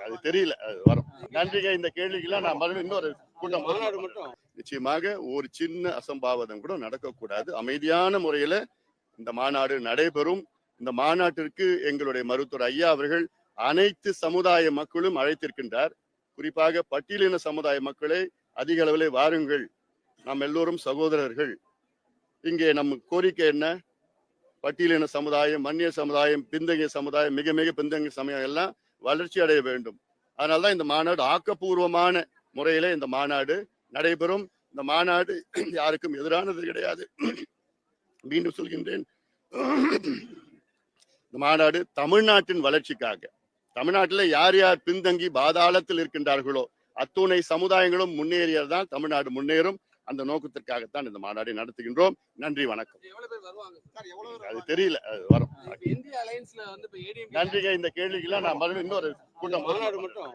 அது தெரியல, அது வரும். நன்றிங்க. இந்த கேள்விக்கெல்லாம் நான் மறுபடியும் இன்னொரு கூட்டம் மாநாடு மட்டும் நிச்சயமாக ஒரு சின்ன அசம்பாவிதம் கூட நடக்கக்கூடாது. அமைதியான முறையில இந்த மாநாடு நடைபெறும். இந்த மாநாட்டிற்கு எங்களுடைய மருத்துவர் ஐயா அவர்கள் அனைத்து சமுதாய மக்களும் அழைத்திருக்கின்றார். குறிப்பாக பட்டியலின சமுதாய மக்களை அதிக அளவில் வாருங்கள், நாம் எல்லோரும் சகோதரர்கள். இங்கே நம்ம கோரிக்கை என்ன? பட்டியலின சமுதாயம், மன்னிய சமுதாயம், பின்தங்கிய சமுதாயம், மிக மிக பின்தங்கிய சமுதாயம் எல்லாம் வளர்ச்சி அடைய வேண்டும். அதனால்தான் இந்த மாநாடு ஆக்கப்பூர்வமான முறையில இந்த மாநாடு நடைபெறும். இந்த மாநாடு யாருக்கும் எதிரானது கிடையாது. மீண்டும் சொல்கின்றேன், இந்த மாநாடு தமிழ்நாட்டின் வளர்ச்சிக்காக, தமிழ்நாட்டில் யார் யார் பின்தங்கி பாதாளத்தில் இருக்கின்றார்களோ அத்துணை சமுதாயங்களும் முன்னேறியதான் தமிழ்நாடு முன்னேறும். அந்த நோக்கத்திற்காகத்தான் இந்த மாநாட்டை நடத்துகின்றோம். நன்றி, வணக்கம். அது தெரியல, அது வரும். நன்றிங்க. இந்த கேள்விக்கெல்லாம் நான் மறுபடியும் இன்னொரு கூட்டம் மாநாடு மட்டும்